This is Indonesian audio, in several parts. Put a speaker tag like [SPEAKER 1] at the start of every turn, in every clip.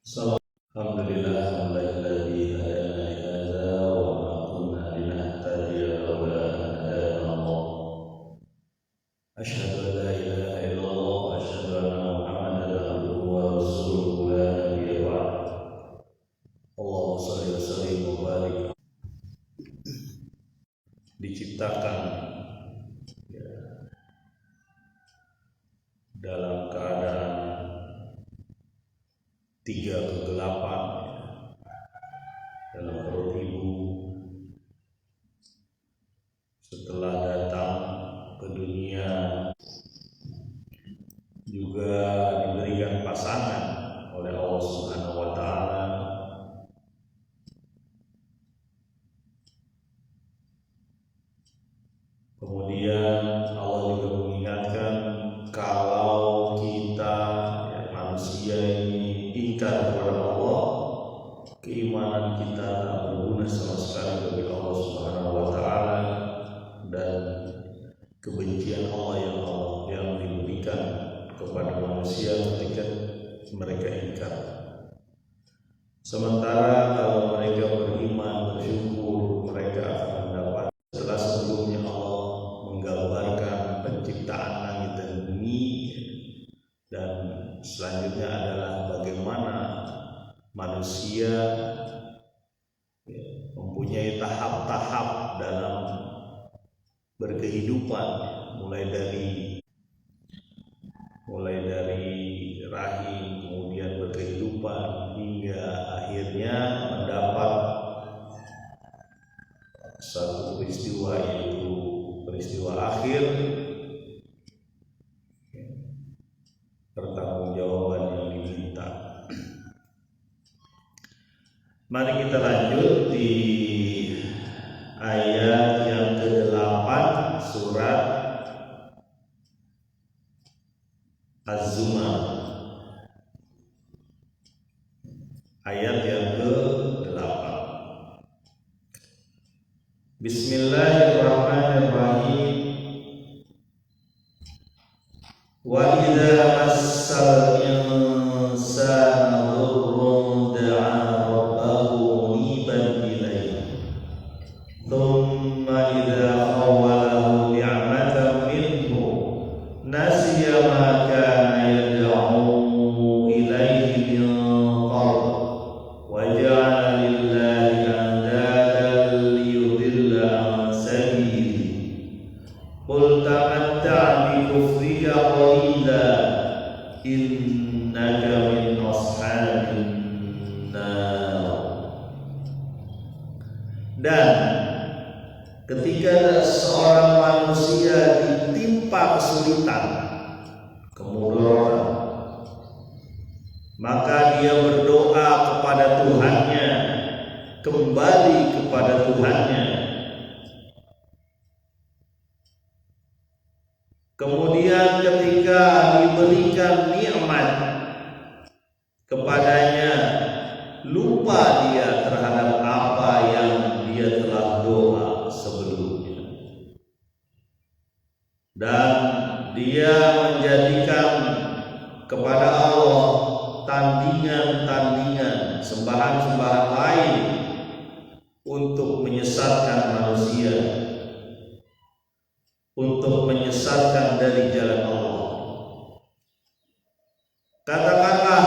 [SPEAKER 1] Alhamdulillah alladzi hadana li hadza wa ma kunna linahtadiya laula an hadana Allah. Asyhadu an la ilaha illallah wa asyhadu anna Muhammadan abduhu wa rasuluhu la nabiyya ba'd. Allahumma shalli wa sallim wa barik. Diciptakan dalam keadaan tiga kegelapan dalam perut ibu, setelah datang ke dunia juga diberikan pasangan oleh Allah Subhanahu wa taala. Kemudian Allah juga mengingatkan kalau kita manusia ini ingkar kepada Allah, keimanan kita tak berguna sama sekali bagi Allah Subhanahu wa taala, dan kebencian Allah yang diberikan kepada manusia ketika mereka ingkar. Sementara kalau mereka beriman, bersyukur, mereka akan mendapat. Setelah sebelumnya Allah menggambarkan penciptaan langit dan bumi, dan selanjutnya adalah bagaimana manusia mempunyai tahap-tahap dalam berkehidupan, mulai dari rahim, kemudian berkehidupan hingga akhirnya mendapat satu peristiwa, yaitu peristiwa akhir, pertanggungjawaban yang diminta. Mari kita lanjut di ayat yang ke-8 surat Az-Zumar. Ayat yang ke-8. Bismillahirrahmanirrahim. Wa idza massal insana dhurrun da'a rabbahu muniban ilayhi thumma idza khawwalahu ni'matan minhu nasiya ma kana yad'u ilayhi min qabl wa ja'ala lillahi andadan liyudilla an sabilihi qul tamatta' bi kufrika qalila innaka min ashabin nar. Dan ketika seorang manusia ditimpa kesulitan, kemudaratan, maka dia berdoa kepada Tuhannya, kembali kepada Tuhannya. Kemudian ketika diberikan nikmat kepadanya, lupa dia terhadap apa yang dia telah doa sebelumnya, dan dia menjadikan kepada Allah tandingan-tandingan, sembahan-sembahan lain untuk menyesatkan manusia, untuk menyesatkan dari jalan Allah. Katakanlah,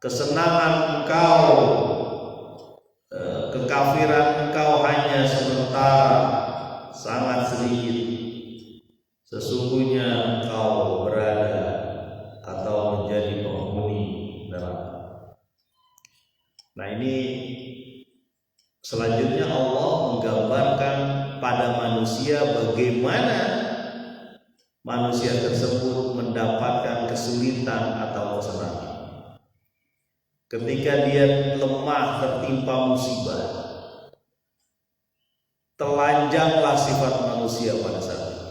[SPEAKER 1] kesenangan engkau, kekafiran engkau hanya sementara, sangat sedikit. Sesungguhnya engkau berada atau menjadi penghuni neraka. Nah, ini selanjutnya Allah menggambarkan pada manusia bagaimana manusia tersebut mendapatkan kesulitan atau kesenangan. Ketika dia lemah, tertimpa musibah, telanjanglah sifat manusia pada saat itu.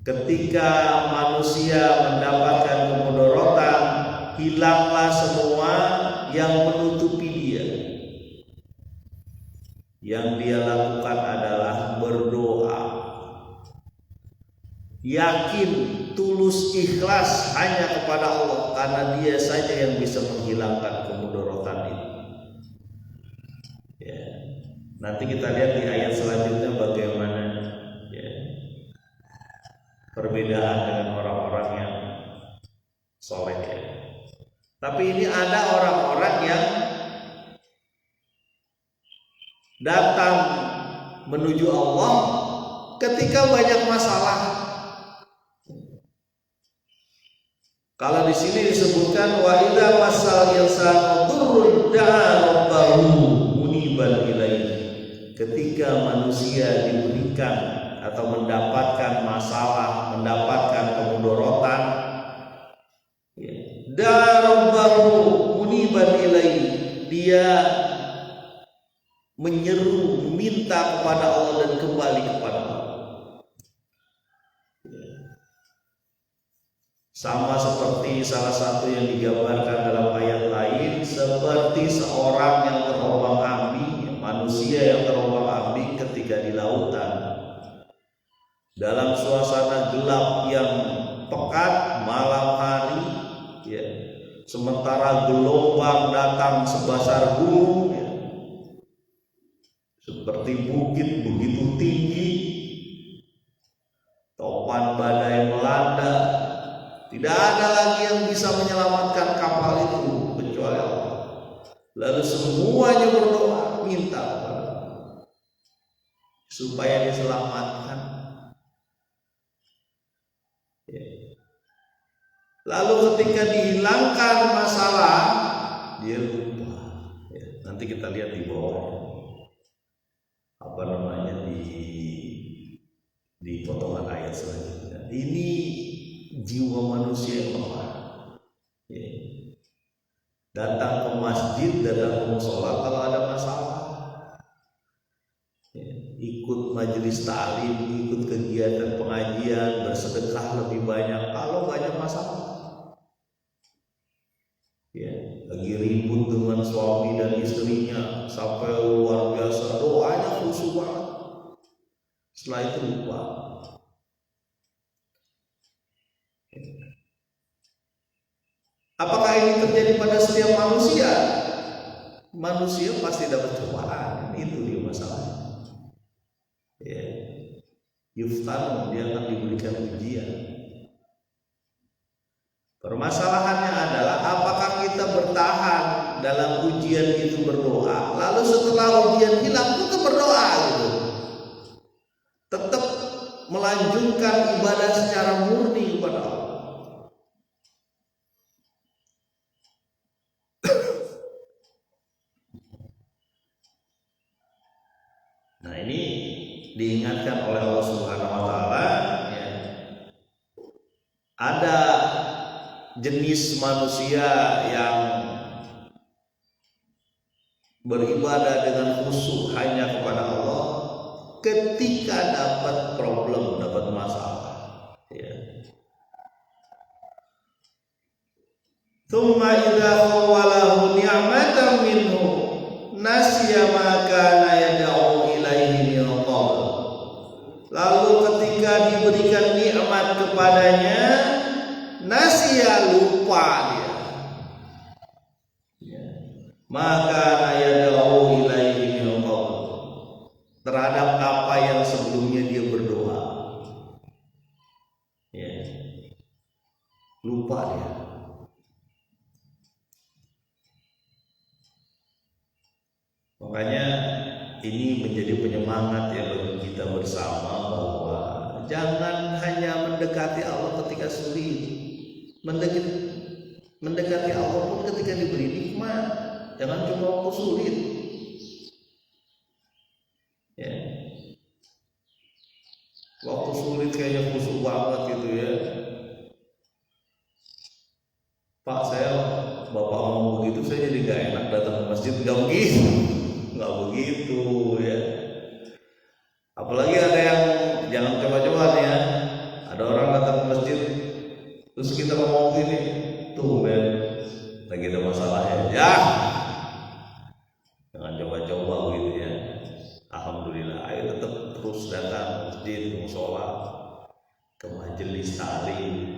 [SPEAKER 1] Ketika manusia mendapatkan kemudaratan, hilanglah semua yang menutupi dia. Yang dia lakukan adalah berdoa, yakin tulus ikhlas hanya kepada Allah, karena Dia saja yang bisa menghilangkan kemudaratan itu. Ya. Nanti kita lihat di ayat selanjutnya bagaimana ya, perbedaan dengan orang-orang yang soleh ya. Tapi ini ada orang-orang yang datang menuju Allah ketika banyak masalah. Kalau di sini disebutkan wa idza masal insanu durrun da'a rabbahu muniban ilaihi. Ketika manusia diberikan atau mendapatkan masalah, mendapatkan kemudaratan, ya, da'a rabbahu muniban ilaihi, dia menyeru, meminta kepada Allah dan kembali kepada Allah. Sama seperti salah satu yang digambarkan dalam ayat lain, seperti seorang yang terombang-ambing, manusia yang terombang-ambing ketika di lautan dalam suasana gelap yang pekat malam hari ya, sementara gelombang datang sebesar gunung ya, seperti bukit begitu tinggi, topan badai melanda. Tidak ada lagi yang bisa menyelamatkan kapal itu kecuali Allah. Lalu semuanya berdoa minta kepada Allah supaya diselamatkan. Ya. Lalu ketika dihilangkan masalah, dia lupa. Ya. Nanti kita lihat di bawah apa namanya di potongan ayat selanjutnya. Ini jiwa manusia yang lemah ya. Datang ke masjid, datang ke musola kalau ada masalah ya. Ikut majelis ta'lim, ikut kegiatan pengajian, bersedekah lebih banyak kalau banyak masalah ya. Lagi ribut dengan suami dan istrinya sampai luar biasa, doanya khusyuk banget, setelah itu lupa. Apakah ini terjadi pada setiap manusia? Manusia pasti dapat cobaan, itu dia masalahnya. Ya. Yuftanu, dia akan diberikan ujian. Permasalahannya adalah apakah kita bertahan dalam ujian itu berdoa, lalu setelah ujian hilang kita berdoa gitu. Tetap melanjutkan ibadah secara murni kepada Allah. Nah ini diingatkan oleh Allah Subhanahu wa Ta'ala ya. Ada jenis manusia yang beribadah dengan khusyuk hanya kepada Allah ketika dapat problem, dapat masalah ya. Tsumma idza khawalahu ni'matan minhu nasiya ma kana yad'u ilaihi min qabl. Lalu ketika diberikan nikmat kepadanya, nasiya, lupa dia ya. Maka yad'u ilaihi min qabl, terhadap apa yang sebelumnya dia berdoa ya. Lupa dia. Makanya ini menjadi penyemangat ya bagi kita bersama bahwa jangan hanya mendekati Allah ketika sulit, mendekati Allah pun ketika diberi nikmat, jangan cuma waktu sulit. Ya. Waktu sulit kayaknya khusyuk banget gitu ya. Pak, saya bapak ngomong begitu saya jadi gak enak datang ke masjid, nggak begitu ya. Apalagi ada yang jangan coba-coba nih ya, ada orang datang ke masjid terus kita ngomong gini, tuh men lagi ada masalah ya, jangan coba-coba gitu ya. Alhamdulillah, ayo tetap terus datang ke masjid, ke musola, ke majelis ta'lim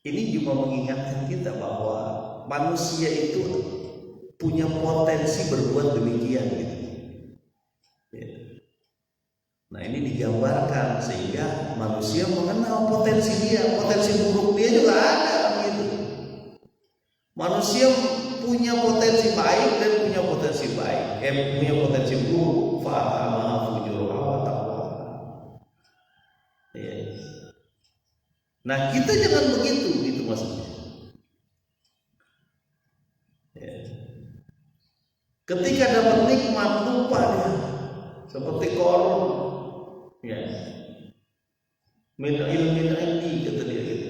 [SPEAKER 1] Ini juga mengingatkan kita bahwa manusia itu punya potensi berbuat demikian gitu. Ya. Nah ini digambarkan sehingga manusia mengenal potensi dia, potensi buruk dia juga ada gitu. Manusia punya potensi baik dan punya potensi baik, punya potensi buruk. Fa'ama fujurha wa taqwa. Ya. Nah kita jangan begitu, itu maksudnya. Ya. Ketika dapat nikmat lupa dia, seperti Qarun, ya. Min ilmin indi kata dia gitu.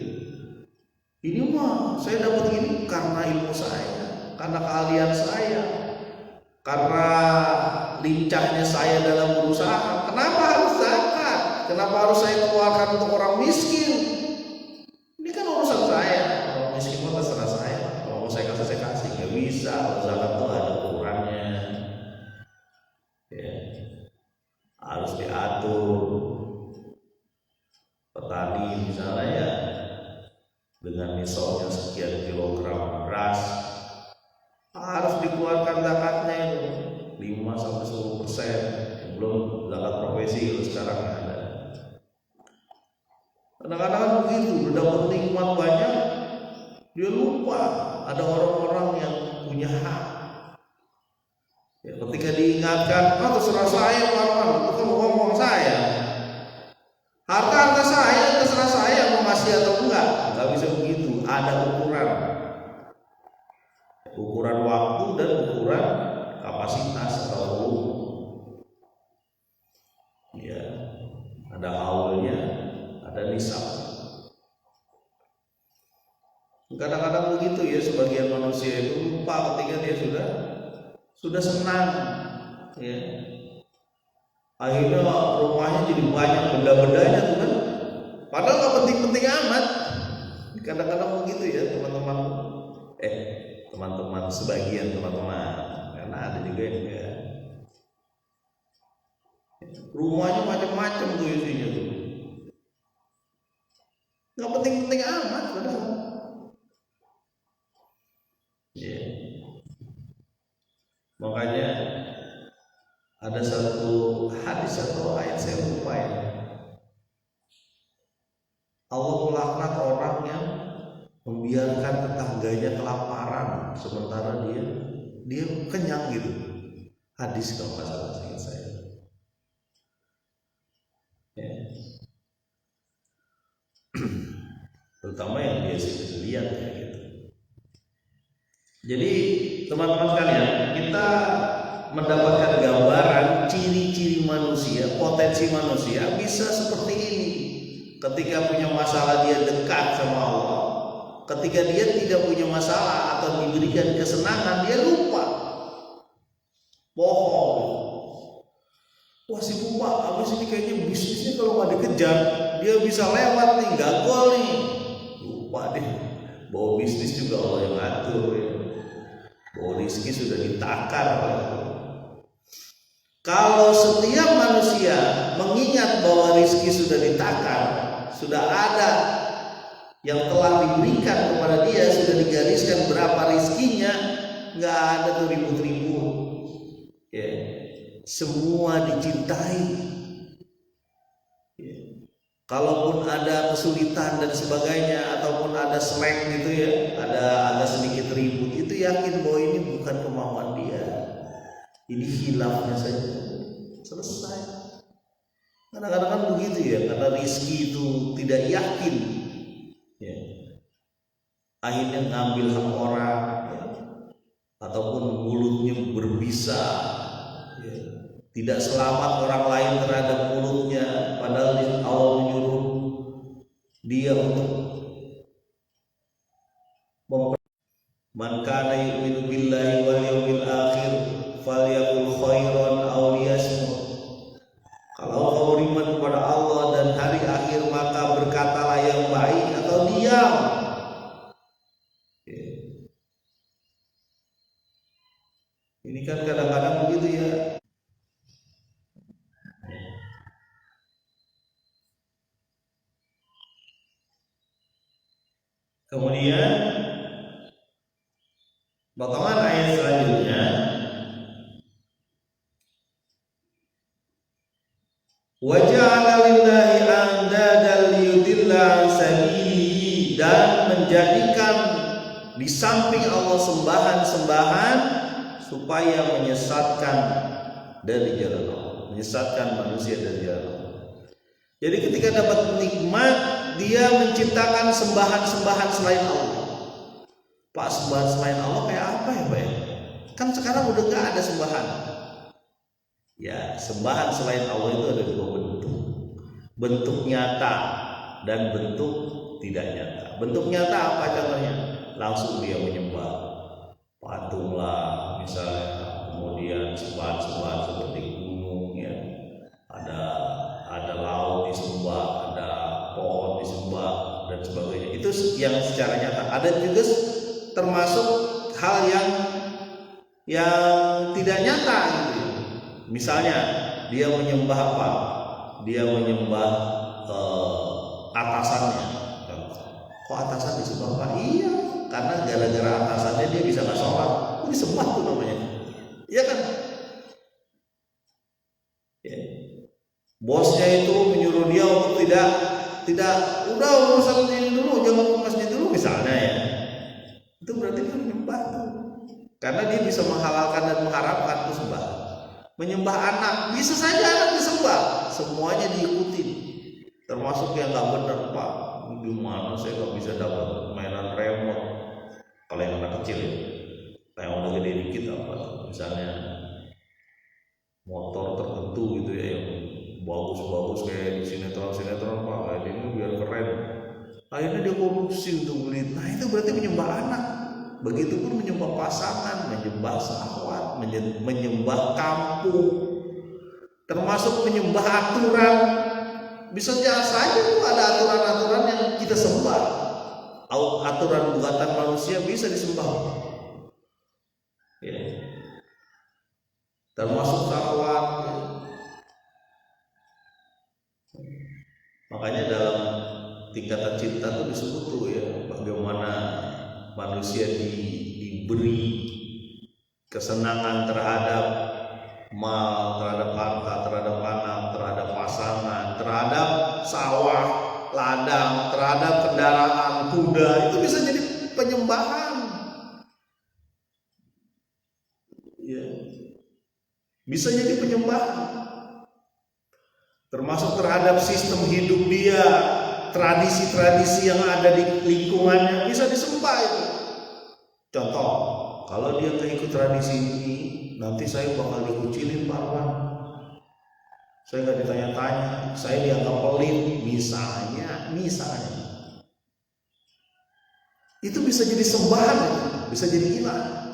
[SPEAKER 1] Ini mah saya dapat ini karena ilmu saya, karena keahlian saya, karena lincahnya saya dalam berusaha. Kenapa harus zakat? Kenapa harus saya keluarkan untuk orang miskin? Ini kan urusan saya. Orang miskin mah terserah saya. Kalau mau saya kasih, nggak bisa. Kalau zakat tuh ada ukurannya, ya. Harus diatur. Petani misalnya ya, dengan misalnya sekian kilogram beras harus dikeluarkan zakatnya itu 5-10%. Belum zakat profesi itu sekarang ada. Kadang-kadang begitu, udah dapat nikmat banyak, dia lupa ada orang-orang yang punya hak. Ya, ketika diingatkan, terserah saya Pak, itu kan uang saya. Harta saya, terserah saya mau ngasih atau enggak. Enggak bisa begitu, ada ukuran. Ukuran waktu dan ukuran kapasitas atau volume. Ya, ada haulnya, ada nisab. Kadang-kadang begitu ya, sebagian manusia itu lupa ketika dia sudah senang, ya. Akhirnya rumahnya jadi banyak benda-bendanya tuh kan, padahal nggak penting-penting amat. Kadang-kadang begitu ya teman-teman, teman-teman sebagian teman-teman, karena ada juga yang enggak. Rumahnya macam-macam tuh isinya tuh, nggak penting-penting amat padahal. Ya. Makanya ada satu hadis atau ayat saya lupa ya. Allah melaknat orang yang membiarkan tetangganya kelaparan sementara dia kenyang gitu. Hadis kalau nggak salah ingat saya. Ya. Terutama yang biasa kita lihat ya gitu. Jadi teman-teman sekalian, kita mendapatkan gambaran ciri-ciri manusia, potensi manusia bisa seperti ini. Ketika punya masalah dia dekat sama Allah, ketika dia tidak punya masalah atau diberikan kesenangan dia lupa, bohong. Wah si Bapak abis ini kayaknya bisnisnya kalau nggak dikejar dia bisa lewat nih, gagal nih. Lupa deh, bahwa bisnis juga Allah yang ngatur ya. Bahwa rezeki sudah ditakar. Kalau setiap manusia mengingat bahwa rezeki sudah ditakar, sudah ada yang telah diberikan kepada dia, sudah digariskan berapa rezekinya, nggak ada tuh ribut-ribut. Ya. Semua dicintai. Ya. Kalaupun ada kesulitan dan sebagainya, ataupun ada slang gitu ya, ada sedikit ribut, itu yakin bahwa ini bukan kemauan dia. Ini hilafnya saja, selesai. Kadang-kadang kan begitu ya, karena rezeki itu tidak yakin, ya. Akhirnya ngambil hak orang, ya. Ataupun mulutnya berbisa, ya. Tidak selamat orang lain terhadap mulutnya, padahal Allah menyuruh dia untuk man kana yu'minu billahi wal yawmil akhir falyaqul khairan aw liyasmut. Kalau kau beriman kepada Allah dan hari akhir, maka berkatalah yang baik atau diam. Ini kan kadang-kadang begitu ya. Kemudian potongan ayat selanjutnya, wa ja'ala lillahi andadan liyudilla an sabilihi, dan menjadikan di samping Allah sembahan-sembahan supaya menyesatkan dari jalan Allah, menyesatkan manusia dari jalan Allah. Jadi ketika dapat nikmat, dia menciptakan sembahan-sembahan selain Allah. Pak, sembahan selain Allah kayak apa ya Pak? Kan sekarang udah gak ada sembahan. Ya, sembahan selain Allah itu ada dua bentuk. Bentuk nyata dan bentuk tidak nyata. Bentuk nyata apa contohnya? Langsung dia menyembah patung lah misalnya, kemudian sembahan-sembahan seperti gunung ya, ada laut disembah, ada pohon disembah dan sebagainya. Itu yang secara nyata. Ada juga termasuk hal yang tidak nyata gitu. Misalnya dia menyembah apa? Dia menyembah atasannya. Kok atasan disembah Pak? Iya, karena gara-gara atasannya dia bisa nggak sholat. Itu disembah tuh namanya. Iya kan? Ya. Bosnya itu menyuruh dia untuk tidak udah urusan ini dulu, jangan ke masjid dulu misalnya ya. Itu berarti dia menyembah tuh. Karena dia bisa menghalalkan dan mengharapkan itu sembah. Menyembah anak, bisa saja anak disembah, semuanya diikuti. Termasuk yang nggak benar Pak. Gimana saya nggak bisa dapat mainan remote kalau yang anak kecil ya. Yang udah gede dikit apa, misalnya motor tertentu gitu ya yang bagus-bagus kayak di sinetron Pak, ini biar keren. Akhirnya dia korupsi untuk beli. Nah itu berarti menyembah anak. Begitupun menyembah pasangan, menyembah syahwat, menyembah kampung, termasuk menyembah aturan. Bisa saja tuh ada aturan-aturan yang kita sembah. Aturan buatan manusia bisa disembah. Ya. Termasuk syahwat. Ya. Makanya dalam tingkatan cinta itu disebut tuh ya, bagaimana manusia diberi kesenangan terhadap mal, terhadap harta, terhadap anak, terhadap pasangan, terhadap sawah, ladang, terhadap kendaraan, kuda. Itu bisa jadi penyembahan. Ya. Bisa jadi penyembahan. Termasuk terhadap sistem hidup dia, tradisi-tradisi yang ada di lingkungannya bisa disembah itu. Contoh, kalau dia nggak ikut tradisi ini, nanti saya bakal dikucilin Pak Arwan. Saya nggak ditanya-tanya, saya dianggap pelit, misalnya. Itu bisa jadi sembahan, bisa jadi ilah.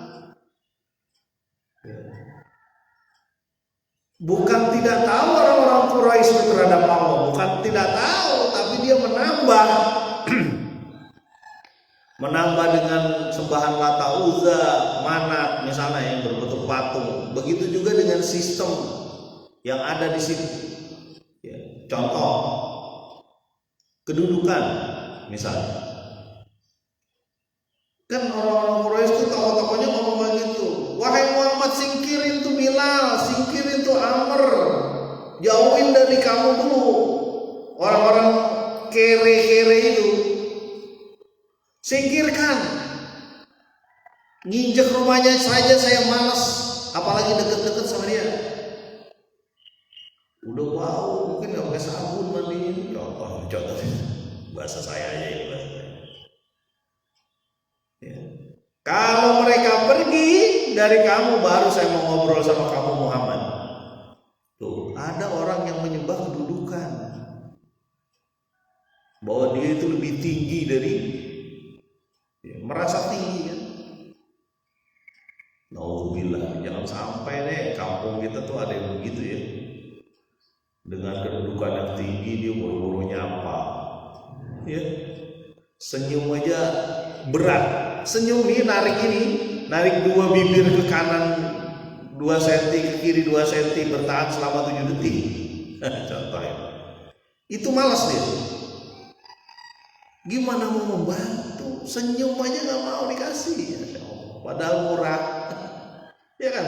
[SPEAKER 1] Bukan tidak tahu orang-orang Quraisy terhadap Allah, bukan tidak tahu, tapi dia menambah dengan sembahan Lata, Uzza, Manat misalnya yang berbentuk patung. Begitu juga dengan sistem yang ada di situ. Ya, contoh kedudukan misalnya. Kan orang-orang Quraisy itu tokoh-tokohnya ngomong begitu. Wahai Muhammad, singkirin tuh Bilal, singkirin tuh Amr, jauhin dari kamu dulu orang-orang kere-kere itu. Singkirkan. Nginjek rumahnya saja saya malas, apalagi deket-deket sama dia. Udah bau, mungkin nggak pakai sabun mandiin. Contoh bahasa saya aja ya. Ya. Kalau mereka pergi dari kamu, baru saya mau ngobrol sama kamu Muhammad. Tuh, ada orang yang menyembah kedudukan, bahwa dia itu lebih tinggi dari, ya, merasa tinggi kan. Nauzubillah, jangan sampai deh kampung kita tuh ada yang begitu ya. Dengan kedudukan yang tinggi dia boro-boro nyapa. Ya. Senyum aja berat. Senyum ini narik dua bibir ke kanan 2 cm, ke kiri 2 cm, bertahan selama 7 detik. Contohnya. Itu malas dia. Gimana mau membantu? Senyum aja nggak mau dikasih, ya Allah. Padahal murah, ya kan?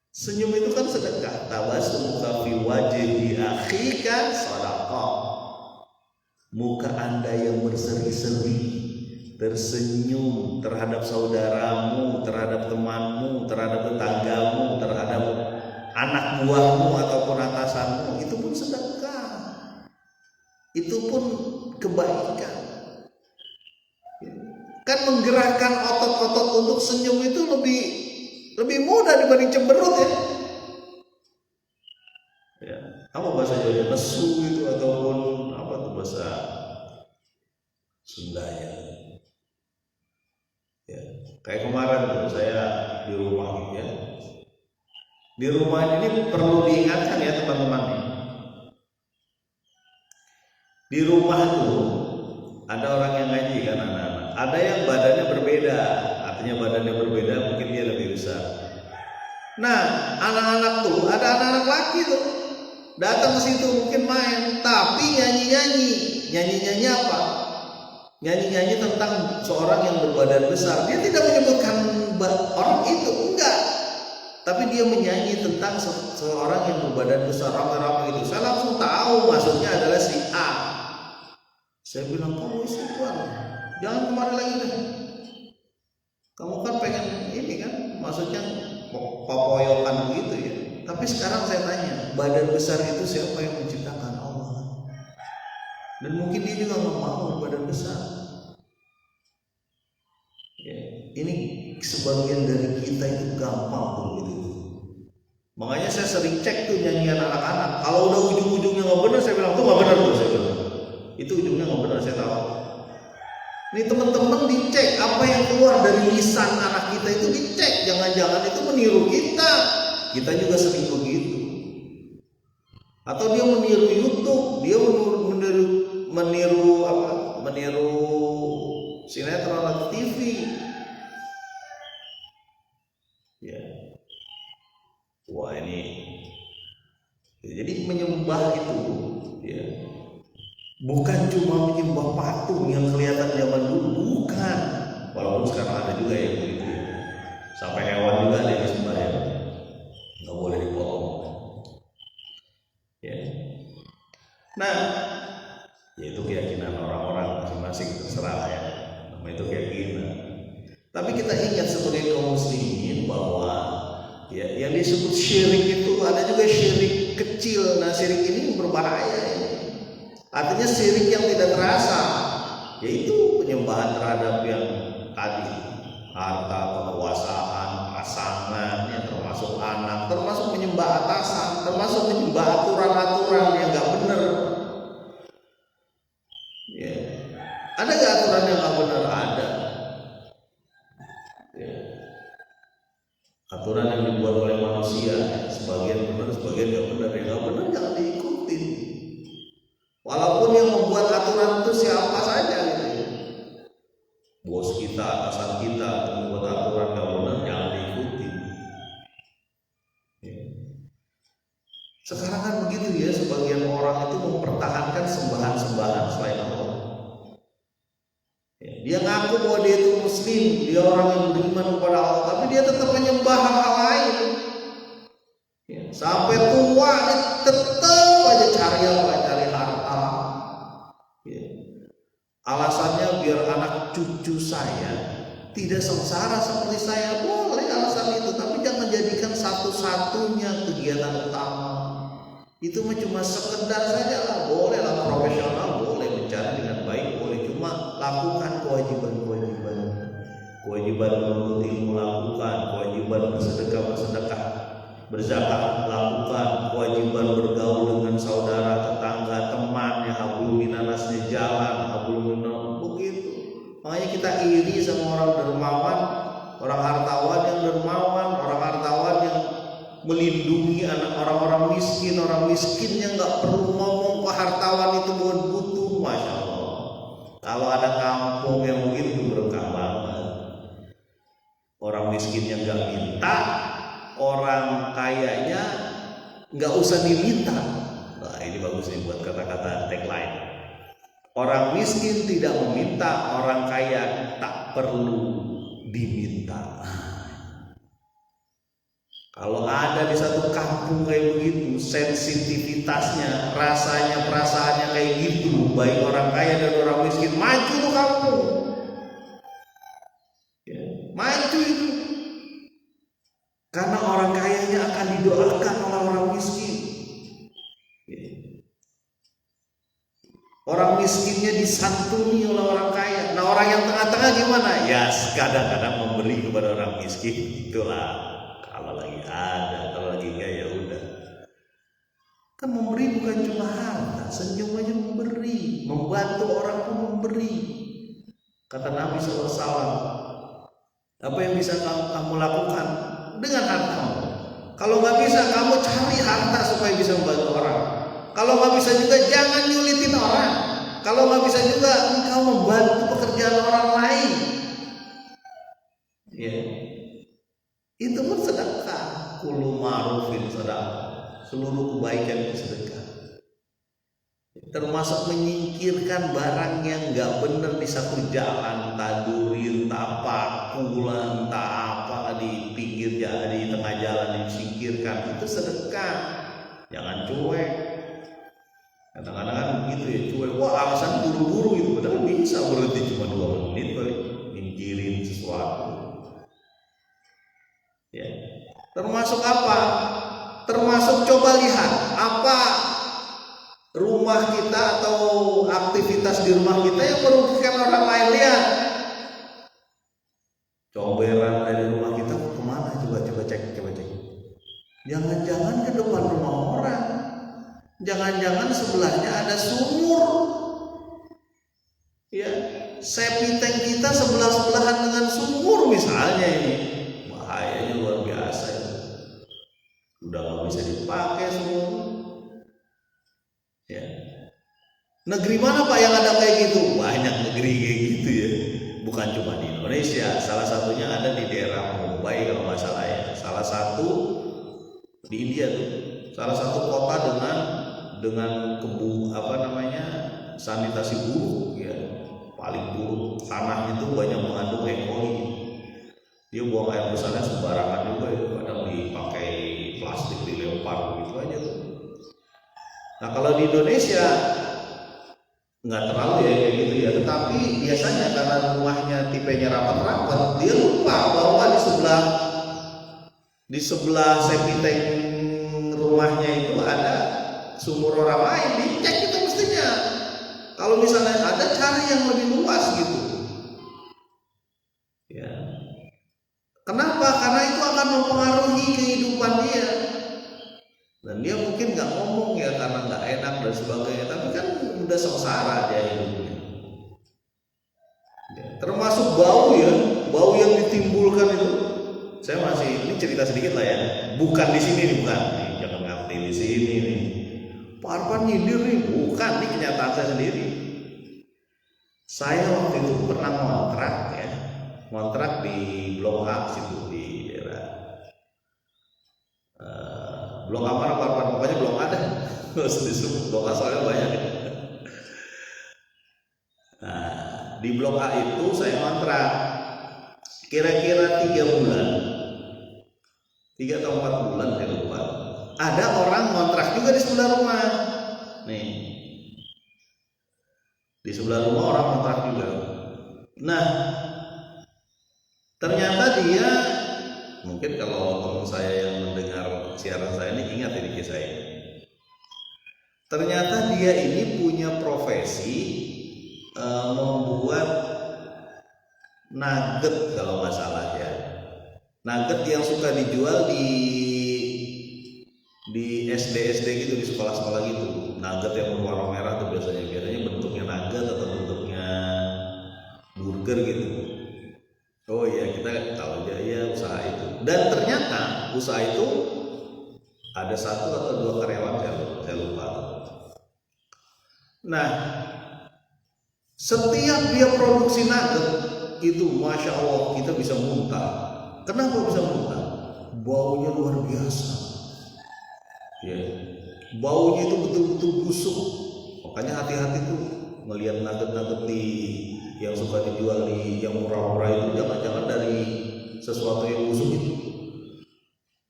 [SPEAKER 1] Senyum itu kan sedekah. Tabassumuka fi wajhi akhika shadaqah. Muka Anda yang berseri-seri, tersenyum terhadap saudaramu, terhadap temanmu, terhadap tetanggamu, terhadap anak buahmu ataupun atasanmu, itu pun sedekah. Itu pun kebaikan. Kan menggerakkan otot-otot untuk senyum itu lebih mudah dibanding cemberut ya. Ya, apa bahasa Jawa? Nesu itu ataupun apa tuh bahasa Sundanya? Ya, kayak kemarin tuh saya di rumah ya. Di rumah ini perlu diingatkan ya teman-teman. Di rumah tuh ada orang yang ngaji kan anak-anak. Ada yang badannya berbeda, artinya badannya berbeda mungkin dia lebih besar. Nah, anak-anak tuh ada anak-anak laki tuh datang ke situ mungkin main, tapi nyanyi apa? Nyanyi tentang seorang yang berbadan besar. Dia tidak menyebutkan orang itu, enggak. Tapi dia menyanyi tentang seorang yang berbadan besar, rame-rame itu. Saya langsung tahu maksudnya adalah si A. Saya bilang, kamu istighfar, jangan kemari lagi deh. Kamu kan pengen ini kan, maksudnya popoyokan begitu ya. Tapi sekarang saya tanya, badan besar itu siapa yang menciptakan? Allah. Dan mungkin dia juga nggak mau badan besar. Ya, ini sebagian dari kita itu gampang begitu. Makanya saya sering cek tuh nyanyian anak-anak. Kalau udah ujung-ujungnya nggak benar, saya bilang tuh nggak benar tuh, saya bilang. Itu ujungnya nggak benar, saya tahu. Ini teman-teman dicek apa yang keluar dari lisan anak kita itu dicek. Jangan-jangan itu meniru kita. Kita juga sering begitu. Atau dia meniru YouTube, dia meniru sinetron atau TV. Ya. Wah ini. Jadi menyembah itu ya. Bukan cuma menyembah patung yang kelihatan zaman dulu, bukan. Walaupun sekarang ada juga yang begitu. Sampai hewan juga ada yang disembah ya. Nggak boleh dipotong. Ya. Nah, ya itu keyakinan orang-orang masing-masing, terserah ya. Nama itu keyakinan. Tapi kita ingat sebagai kaum muslimin bahwa ya yang disebut syirik itu ada juga syirik kecil. Nah, syirik ini berbahaya ya. Artinya syirik yang tidak terasa, yaitu penyembahan terhadap yang tadi, harta, kekuasaan, pasangan, yang termasuk anak, termasuk menyembah atasan, termasuk menyembah aturan-aturan yang nggak benar. Ya. Ada nggak aturan yang nggak benar? Ada. Ya. Aturan yang dibuat oleh manusia, sebagian benar, sebagian nggak benar. Yang nggak benar jangan diikuti. Walaupun yang membuat aturan itu siapa saja gitu ya. Bos kita, atasan kita membuat aturan gak benar, jangan diikuti. Ya. Sekarang kan begitu ya, sebagian orang itu mempertahankan sembahan-sembahan selain Allah. Ya. Dia ngaku bahwa dia itu muslim, dia orang yang beriman kepada Allah, tapi dia tetap menyembah hal-hal lain. Ya. Sampai tua dia tetap aja cari apa, cari harta. Ya. Alasannya biar anak cucu saya tidak sengsara seperti saya, boleh alasan itu, tapi jangan jadikan satu-satunya kegiatan utama. Itu cuma sekedar saja lah, boleh lah profesional, boleh mencari dengan baik, boleh, cuma lakukan kewajiban menuntut ilmu lakukan, kewajiban bersedekah, berzakat lakukan, kewajiban bergaul dengan saudara, tetangga, teman yang hablum minanasnya jalan, hablum minan begitu. Makanya kita iri sama orang dermawan, orang hartawan yang dermawan, orang hartawan yang melindungi anak orang-orang miskin, orang miskin yang nggak perlu ngomong ke hartawan itu butuh, masya Allah. Kalau ada kampung yang begitu berkah banget. Orang miskin yang nggak minta, orang kayanya nggak usah diminta. Nah, ini bagus nih buat kata-kata tagline. Orang miskin tidak meminta, orang kaya tak perlu diminta. Kalau ada di satu kampung kayak begitu, sensitivitasnya, rasanya, perasaannya kayak gitu, baik orang kaya dan orang miskin, maju tuh kampung. Ya, maju itu. Karena orang kayanya akan didoakan oleh orang miskin. Orang miskinnya disantuni oleh orang kaya. Nah, orang yang tengah-tengah gimana? Ya, kadang-kadang memberi kepada orang miskin. Itulah kalau lagi ada, kalau lagi enggak ya udah. Kan memberi bukan cuma harta, senyum aja memberi, membantu orang pun memberi. Kata Nabi SAW, apa yang bisa kamu lakukan dengan hartamu? Kalau nggak bisa, kamu cari harta supaya bisa membantu orang. Kalau nggak bisa juga jangan nyulitin orang. Kalau nggak bisa juga engkau membantu pekerjaan orang lain. Ya, itu pun sedekah. Kullu ma'rufin sedekah. Seluruh kebaikan itu sedekah. Termasuk menyingkirkan barang yang nggak benar di satu jalan, tadurin, tapak, pulang, tak apa di pinggir jalan, di tengah jalan disingkirkan, itu sedekah. Jangan cuek. Kadang-kadang kan begitu ya, cuek. Wah, alasan buru-buru itu, padahal bisa berhenti cuma 2 menit kali nyingkirin sesuatu. Ya. Termasuk apa? Termasuk coba lihat apa rumah kita atau aktivitas di rumah kita yang merugikan orang lain. Lihat comberan dari rumah kita kemana, coba cek. Jangan-jangan ke depan rumah orang, jangan-jangan sebelahnya ada sumur. Ya, septic tank kita sebelah-sebelahan dengan sumur misalnya, ini bahayanya luar biasa ya. Udah nggak bisa dipakai sumur. Ya. Negeri mana Pak yang ada kayak gitu? Banyak negeri kayak gitu ya. Bukan cuma di Indonesia. Salah satunya ada di daerah Mumbai kalau nggak salah ya. Salah satu di India tuh. Salah satu kota dengan sanitasi buruk ya, paling buruk. Tanahnya itu banyak mengandung E. coli. Dia buang air besarnya sembarangan juga ya. Kadang dipakai plastik dilempar begitu aja tuh. Nah, kalau di Indonesia nggak terlalu ya kayak gitu ya, tetapi biasanya karena rumahnya tipenya rapat-rapat, dia lupa bahwa di sebelah septic tank rumahnya itu ada sumur orang lain. Dicek itu mestinya. Kalau misalnya ada, cari yang lebih luas gitu. Ya. Kenapa? Karena itu akan mempengaruhi kehidupan dia. Dan dia mungkin nggak ngomong ya karena nggak enak dan sebagainya, tapi kan udah sengsara dia hidupnya. Ya, termasuk bau ya, bau yang ditimbulkan itu. Saya masih ini cerita sedikit lah ya, bukan di sini nih, bukan. Nih, jangan ngerti di sini nih. Pak Arfan nyindir nih, bukan, ini kenyataan saya sendiri. Saya waktu itu pernah ngontrak di Blok A situ di daerah Blok A mana Pak, pokoknya Blok A deh. Terus disebut Blok A soalnya banyak. Nah, di Blok A itu saya ngontrak kira-kira 3 bulan, 3 atau 4 bulan saya lupa. Ada orang ngontrak juga di sebelah rumah. Nih, di sebelah rumah orang ngontrak juga. Nah, ternyata dia, mungkin kalau teman saya yang mendengar siaran saya ini ingat ini kisah ini. Ternyata dia ini punya profesi membuat nugget kalau nggak salah ya. Nugget yang suka dijual di SD gitu, di sekolah-sekolah gitu. Nugget yang berwarna merah tuh biasanya bentuknya nugget atau bentuknya burger gitu. Oh iya, kita tahu aja ya usaha itu. Dan ternyata usaha itu ada 1 atau 2 karyawan, saya lupa. Nah, setiap dia produksi nugget itu, masya Allah, kita bisa muntah. Kenapa bisa muntah? Baunya luar biasa. Ya, baunya itu betul-betul busuk. Makanya hati-hati tuh ngelihat nugget-nugget yang suka dijual di yang murah-murah itu jangan-jangan dari sesuatu yang busuk itu.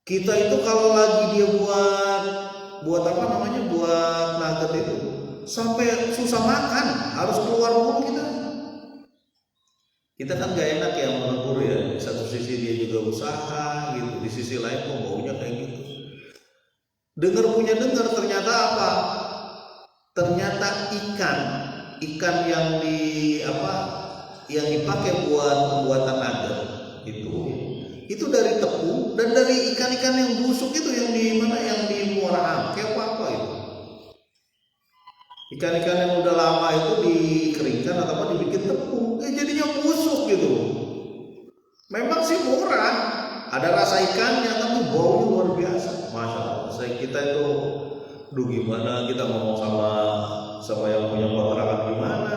[SPEAKER 1] Kita itu kalau lagi dia buat apa namanya, buat nugget itu sampai susah makan, harus keluar mulut kita. Kita kan gak enak ya menegur ya. Di satu sisi dia juga usaha gitu, di sisi lain kok baunya kayak gitu. Dengar ternyata apa? Ternyata ikan yang yang dipakai buat pembuatan nugget itu dari tepung dan dari ikan-ikan yang busuk itu, yang di mana, yang di Muara Angke apa itu. Ikan-ikan yang udah lama itu dikeringkan atau dibikin tepung, jadinya busuk gitu. Memang sih murah, ada rasa ikannya, tapi baunya luar biasa. Masya Allah, kita itu, gimana kita ngomong sama yang punya kontrakan gimana?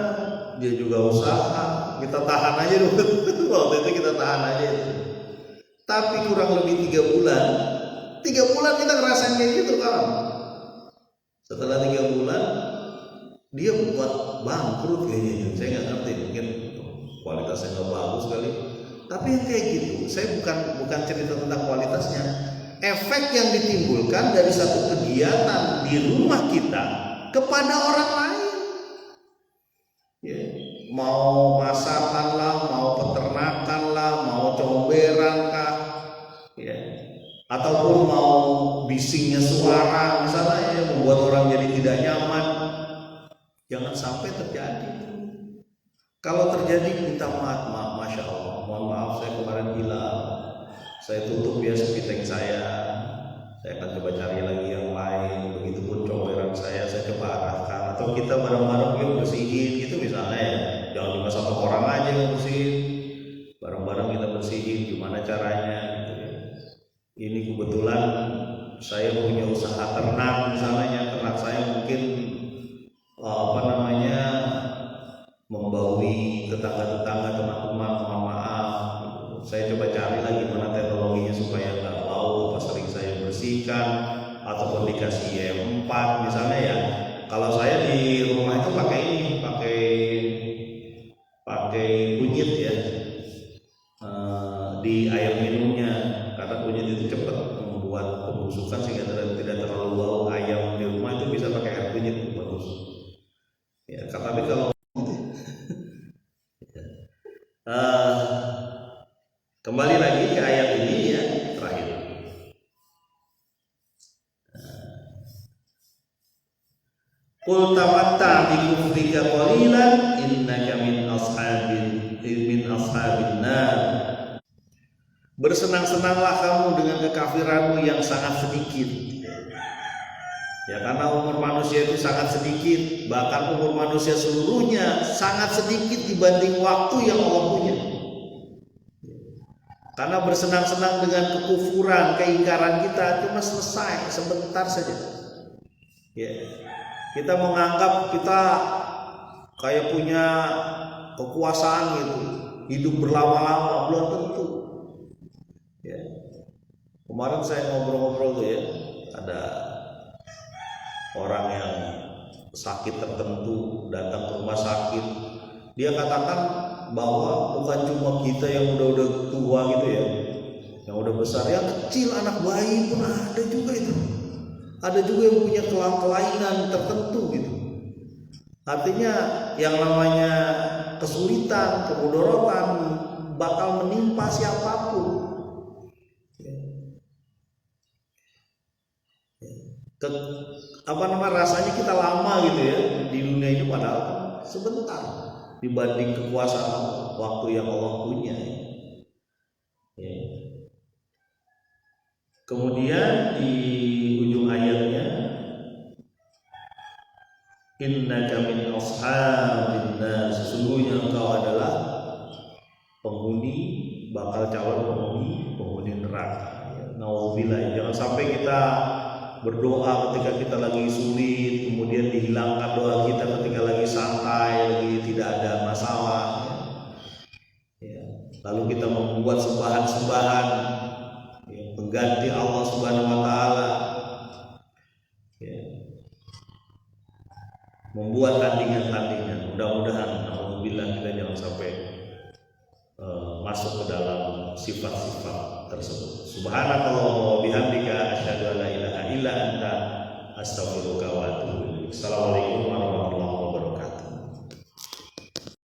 [SPEAKER 1] Dia juga usaha, kita tahan aja dulu. Waktu itu kita tahan aja. Tapi kurang lebih 3 bulan kita ngerasain kayak gitu kan. Setelah 3 bulan dia buat bangkrut kayaknya. Saya nggak ngerti, mungkin kualitasnya nggak bagus kali. Tapi yang kayak gitu, saya bukan cerita tentang kualitasnya. Efek yang ditimbulkan dari satu kegiatan di rumah kita kepada orang lain. Ya, mau masakan lah, mau peternakan lah, mau comberan kah, ya, ataupun mau bisingnya suara misalnya, ya, membuat orang jadi tidak nyaman. Jangan sampai terjadi. Kalau terjadi, minta maaf, Masya Allah, mohon maaf saya kemarin hilang, saya tutup ya sepiteng saya akan coba cari lagi yang lain. Begitupun comberan saya coba arahkan, atau kita bareng-bareng yuk bersihin gitu misalnya ya. Jangan cuma satu orang aja yang bersihin, bareng-bareng kita bersihin. Gimana caranya gitu ya. Ini kebetulan saya punya usaha ternak misalnya, ternak saya mungkin membaui tetangga-tetangga, teman-teman, mohon maaf. Saya coba cari lagi mana teknologinya supaya nggak bau, pas sering saya bersihkan, ataupun dikasih E4 misalnya ya. Kalau saya di rumah itu pakai kunyit ya, di air minumnya, karena kunyit itu cepat membuat pembusukan sehingga tidak terlalu bau. Ayam di rumah itu bisa pakai air kunyit, bagus ya. Tapi kalau kembali lagi ke ayat ini ya, terakhir. Qul tamatta bi kufrika qalilan innaka min ashabin nar. Bersenang-senanglah kamu dengan kekafiranmu yang sangat sedikit. Ya, karena umur manusia itu sangat sedikit, bahkan umur manusia seluruhnya sangat sedikit dibanding waktu yang Allah punya. Karena bersenang-senang dengan kekufuran, keingkaran kita cuma selesai sebentar saja. Ya. Kita menganggap kita kayak punya kekuasaan gitu, hidup berlama-lama, belum tentu. Ya. Kemarin saya ngobrol-ngobrol tuh ya, ada orang yang sakit tertentu datang ke rumah sakit. Dia katakan bahwa bukan cuma kita yang udah tua gitu ya, yang udah besar, yang kecil, anak bayi pun ada juga itu. Ada juga yang punya kelainan tertentu gitu. Artinya yang namanya kesulitan, kemudorotan bakal menimpa siapapun. Rasanya kita lama gitu ya di dunia ini, padahal sebentar dibanding kekuasaan waktu yang Allah punya. Ya. Kemudian di ujung ayatnya, innaka min ashabin nar, sesungguhnya engkau adalah bakal calon penghuni neraka. Nauzubillah. Jangan sampai kita berdoa ketika kita lagi sulit, kemudian dihilangkan doa kita ketika lagi santai, lagi tidak ada masalah. Ya. Lalu kita membuat sembahan-sembahan pengganti Allah Subhanahu wa taala. Ya. Membuat tandingan-tandingan. mudah-mudahan alhamdulillah kita jangan sampai masuk ke dalam sifat-sifat tersebut. Subhanakallah wa bihamdika asyhadu an la ilaha illa anta astaghfiruka wa atubu